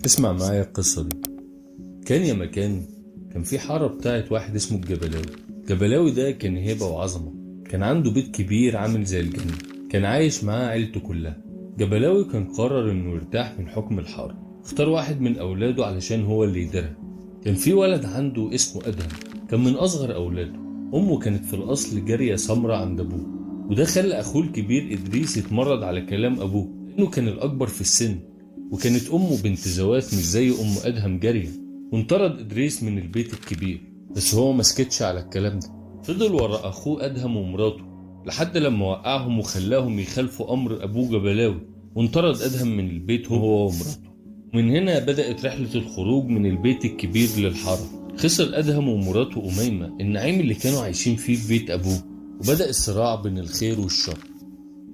اسمع معايا القصة دي. كان يا مكان كان في حارة بتاعت واحد اسمه الجبلاوي ده كان هيبة وعظمة. كان عنده بيت كبير عامل زي الجنة، كان عايش معاه عيلته كلها. جبلاوي كان قرر انه يرتاح من حكم الحارة، اختار واحد من اولاده علشان هو اللي يديرها. كان في ولد عنده اسمه ادهم، كان من اصغر اولاده. امه كانت في الاصل جارية سمرة عند ابوه، وده خلى اخوه الكبير ادريس يتمرد على كلام ابوه لانه كان الاكبر في السن، وكانت امه بنت زوات مش زي ام ادهم جارية. وانطرد ادريس من البيت الكبير، بس هو ما سكتش على الكلام ده، فضل ورا اخوه ادهم ومراته لحد لما وقعهم وخلاهم يخالفوا امر ابوه جبلاوي، وانطرد ادهم من البيت هو ومراته. ومن هنا بدأت رحلة الخروج من البيت الكبير للحارة. خسر ادهم ومراته اميمة النعيم اللي كانوا عايشين فيه في بيت ابوه، وبدأ الصراع بين الخير والشر.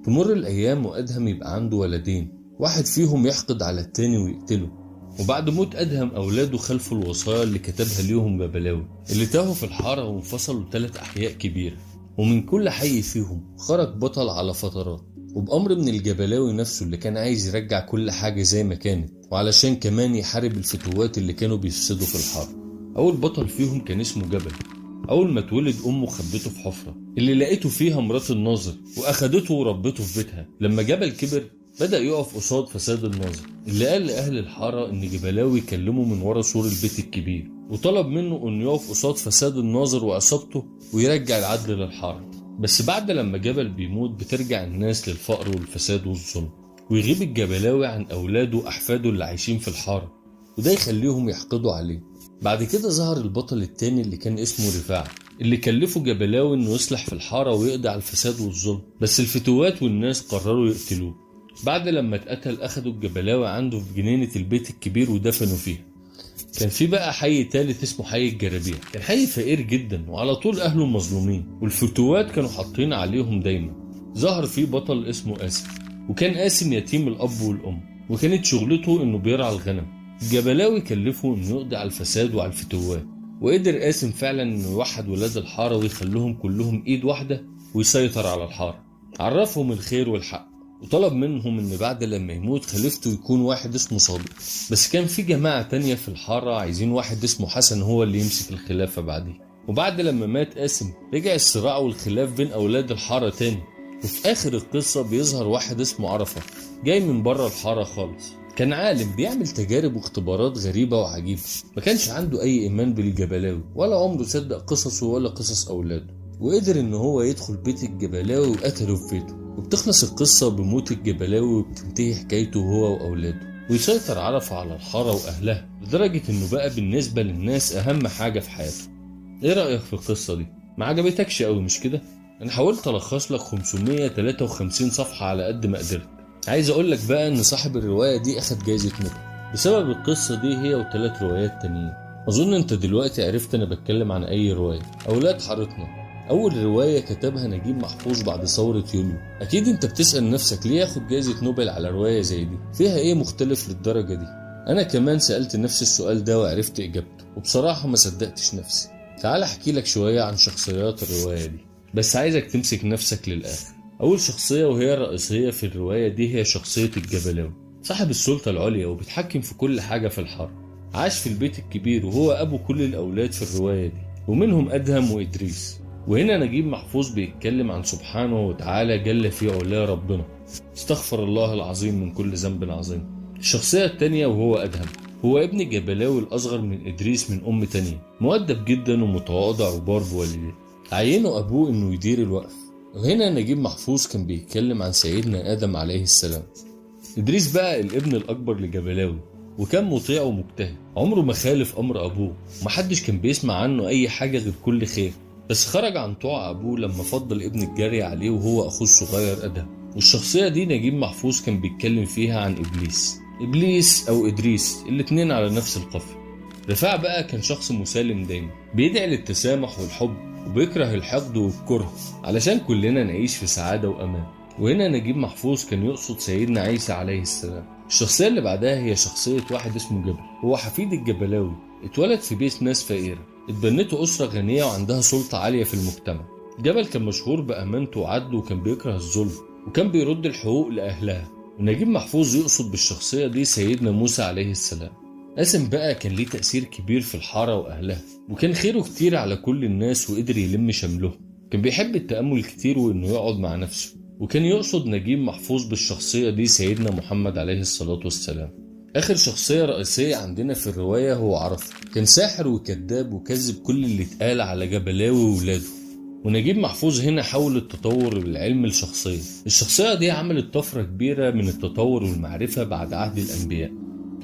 تمر الايام وادهم يبقى عنده ولدين، واحد فيهم يحقد على التاني ويقتله. وبعد موت ادهم اولاده خلفوا الوصايا اللي كتبها ليهم جبلاوي، اللي تاهوا في الحاره وانفصلوا 3 احياء كبيره، ومن كل حي فيهم خرج بطل على فترات، وبامر من الجبلاوي نفسه اللي كان عايز يرجع كل حاجه زي ما كانت، وعلشان كمان يحارب الفتوات اللي كانوا بيفسدوا في الحاره. اول بطل فيهم كان اسمه جبل. اول ما اتولد امه خبته في حفره اللي لقيته فيها مرات الناظر، واخدته وربته في بيتها. لما جبل كبر بدأ يقف قصاد فساد الناظر، اللي قال لأهل الحارة إن جبلاوي كلمه من ورا سور البيت الكبير، وطلب منه إنه يقف قصاد فساد الناظر وعصابته ويرجع العدل للحارة. بس بعد لما جبل بيموت بترجع الناس للفقر والفساد والظلم، ويغيب الجبلاوي عن أولاده وأحفاده اللي عايشين في الحارة، وده يخليهم يحقدوا عليه. بعد كده ظهر البطل التاني اللي كان اسمه رفاعة، اللي كلفه جبلاوي إنه يصلح في الحارة ويقضي على الفساد والظلم، بس الفتوات والناس قرروا يقتلوه. بعد لما اتقتل اخدوا الجبلاوي عنده في جنينة البيت الكبير ودفنوا فيها. كان في بقى حي تالت اسمه حي الجرابيع، كان حي فقير جدا وعلى طول اهله مظلومين، والفتوات كانوا حاطين عليهم دايما. ظهر فيه بطل اسمه قاسم، وكان قاسم يتيم الاب والام، وكانت شغلته انه بيرعى الغنم. الجبلاوي كلفه انه يقضي على الفساد وعلى الفتوات، وقدر قاسم فعلا انه يوحد ولاد الحارة ويخليهم كلهم ايد واحدة ويسيطر على الحارة. عرفهم الخير والحق، وطلب منهم ان بعد لما يموت خليفته يكون واحد اسمه صادق. بس كان في جماعة تانية في الحارة عايزين واحد اسمه حسن هو اللي يمسك الخلافة بعديه. وبعد لما مات قاسم رجع الصراع والخلاف بين اولاد الحارة تاني. وفي اخر القصة بيظهر واحد اسمه عرفة جاي من بره الحارة خالص، كان عالم بيعمل تجارب واختبارات غريبة وعجيبة. ما كانش عنده اي ايمان بالجبلاوي ولا عمره صدق قصصه ولا قصص اولاده، وقدر ان هو يدخل بيت الجبلاوي وقتله في بيته. وبتخلص القصة بموت الجبلاوي وبتنتهي حكايته هو وأولاده، ويسيطر عرفة على الحارة وأهلها لدرجة إنه بقى بالنسبة للناس أهم حاجة في حياته. إيه رأيك في القصة دي؟ ما عجبتكش أوي مش كده؟ أنا حاولت ألخص لك 553 صفحة على قد ما قدرت. عايز أقول لك بقى إن صاحب الرواية دي أخد جايزة نوبل بسبب القصة دي، هي و3 روايات تانيين. أظن أنت دلوقتي عرفت أنا بتكلم عن أي رواية. أولاد حارتنا أول رواية كتبها نجيب محفوظ بعد ثورة يوليو. أكيد أنت بتسأل نفسك ليه ياخد جائزة نوبل على رواية زي دي؟ فيها إيه مختلف للدرجة دي؟ أنا كمان سألت نفس السؤال ده وعرفت إجابته، وبصراحة ما صدقتش نفسي. تعال أحكي لك شوية عن شخصيات الرواية دي، بس عايزك تمسك نفسك للآخر. أول شخصية وهي الرئيسية في الرواية دي هي شخصية الجبلاوي، صاحب السلطة العليا وبيتحكم في كل حاجة في الحارة. عاش في البيت الكبير وهو أبو كل الأولاد في الرواية دي، ومنهم أدهم وإدريس. وهنا نجيب محفوظ بيتكلم عن سبحانه وتعالى جل في علاه ربنا، استغفر الله العظيم من كل ذنب عظيم. الشخصية التانية وهو أدهم، هو ابن جبلاوي الأصغر من إدريس من أم تانية، مؤدب جدا ومتواضع وبار بوالديه. عينه أبوه إنه يدير الوقف. وهنا نجيب محفوظ كان بيتكلم عن سيدنا آدم عليه السلام. إدريس بقى الابن الأكبر لجبلاوي، وكان مطيع ومجتهد، عمره ما خالف أمر أبوه، ومحدش كان بيسمع عنه أي حاجة غير كل خير. بس خرج عن طوع أبوه لما فضل ابن الجارية عليه وهو أخوه الصغير أدهم. والشخصية دي نجيب محفوظ كان بيتكلم فيها عن إبليس أو إدريس، الاتنين على نفس القافية. رفاع بقى كان شخص مسالم دايما، بيدعي للتسامح والحب وبيكره الحقد والكره علشان كلنا نعيش في سعادة وأمان. وهنا نجيب محفوظ كان يقصد سيدنا عيسى عليه السلام. الشخصية اللي بعدها هي شخصية واحد اسمه جبل، هو حفيد الجبلاوي، اتولد في بيت ناس فقيرة، اتبنته أسرة غنية وعندها سلطة عالية في المجتمع. جبل كان مشهور بأمانته وعدله وكان بيكره الظلم، وكان بيرد الحقوق لأهلها. ونجيب محفوظ يقصد بالشخصية دي سيدنا موسى عليه السلام. قاسم بقى كان ليه تأثير كبير في الحارة وأهلها، وكان خيره كتير على كل الناس وقدر يلم شملهم. كان بيحب التأمل كتير وإنه يقعد مع نفسه، وكان يقصد نجيب محفوظ بالشخصية دي سيدنا محمد عليه الصلاة والسلام. آخر شخصية رئيسية عندنا في الرواية هو عرفة. كان ساحر وكذاب وكذب كل اللي اتقال على جبلاوي وولاده. ونجيب محفوظ هنا حول التطور بالعلم الشخصية دي عملت طفرة كبيرة من التطور والمعرفة بعد عهد الأنبياء.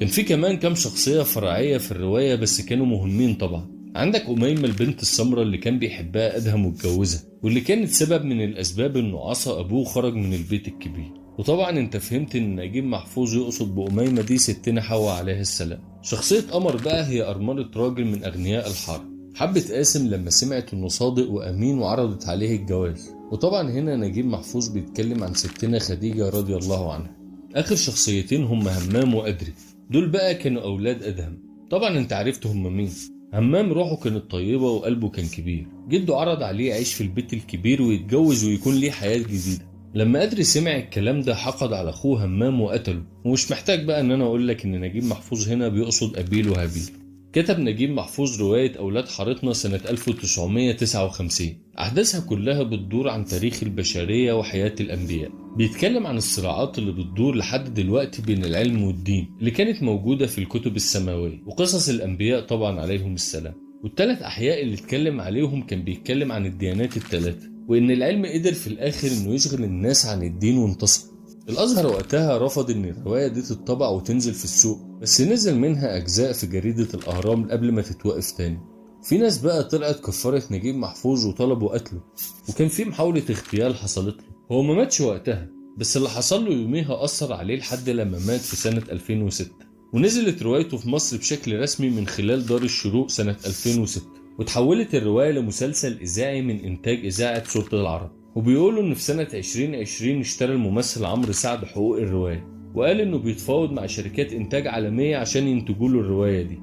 كان في كمان كام شخصية فرعية في الرواية بس كانوا مهمين طبعا. عندك أميمة البنت السمراء اللي كان بيحبها أدهم واتجوزها، واللي كانت سبب من الأسباب إنه عصى أبوه خرج من البيت الكبير. وطبعا انت فهمت ان نجيب محفوظ يقصد بأميمة دي ستنا حواء عليه السلام. شخصية قمر بقى هي أرملة راجل من أغنياء الحارة، حبت قاسم لما سمعت انه صادق وأمين وعرضت عليه الجواز. وطبعا هنا نجيب محفوظ بيتكلم عن ستنا خديجة رضي الله عنها. آخر شخصيتين هم همام وأدري، دول بقى كانوا أولاد أدهم. طبعا انت عرفت هم مين. همام روحه كانت طيبة وقلبه كان كبير، جده عرض عليه يعيش في البيت الكبير ويتجوز ويكون ليه حياة جديدة. لما أدري سمع الكلام ده حقد على أخوه همام وقتله. ومش محتاج بقى ان انا اقولك ان نجيب محفوظ هنا بيقصد أبيل وهابيل. كتب نجيب محفوظ رواية أولاد حارتنا سنة 1959، أحداثها كلها بتدور عن تاريخ البشرية وحياة الأنبياء. بيتكلم عن الصراعات اللي بتدور لحد دلوقتي بين العلم والدين اللي كانت موجودة في الكتب السماوية، وقصص الأنبياء طبعا عليهم السلام. والثلاث أحياء اللي اتكلم عليهم كان بيتكلم عن الديانات الثلاثة، وإن العلم قدر في الآخر إنه يشغل الناس عن الدين وانتصر. الأزهر وقتها رفض إن الرواية دي تتطبع وتنزل في السوق، بس نزل منها أجزاء في جريدة الأهرام قبل ما تتوقف تاني. في ناس بقى طلعت كفرت نجيب محفوظ وطلبوا قتله، وكان في محاولة اغتيال حصلت له. هو ما ماتش وقتها، بس اللي حصل له يوميها أثر عليه لحد لما مات في سنة 2006. ونزلت روايته في مصر بشكل رسمي من خلال دار الشروق سنة 2006، وتحولت الرواية لمسلسل إذاعي من إنتاج إذاعة صوت العرب. وبيقولوا إن في سنة 2020 اشترى الممثل عمرو سعد حقوق الرواية، وقال إنه بيتفاوض مع شركات إنتاج عالمية عشان ينتجوا له الرواية دي.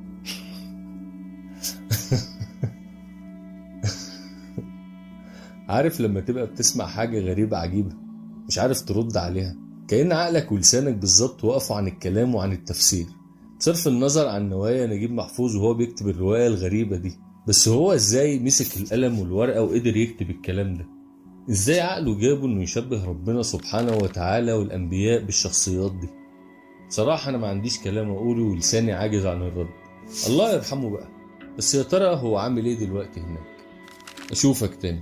عارف لما تبقى بتسمع حاجة غريبة عجيبة مش عارف ترد عليها، كأن عقلك ولسانك بالظبط وقفوا عن الكلام وعن التفسير، بصرف النظر عن نوايا نجيب محفوظ وهو بيكتب الرواية الغريبة دي. بس هو ازاي مسك القلم والورقة وقدر يكتب الكلام ده؟ ازاي عقله جابه انه يشبه ربنا سبحانه وتعالى والانبياء بالشخصيات دي؟ صراحة انا ما عنديش كلام اقوله ولساني عاجز عن الرد. الله يرحمه بقى. بس يا ترى هو عامل ايه دلوقتي هناك؟ اشوفك تاني.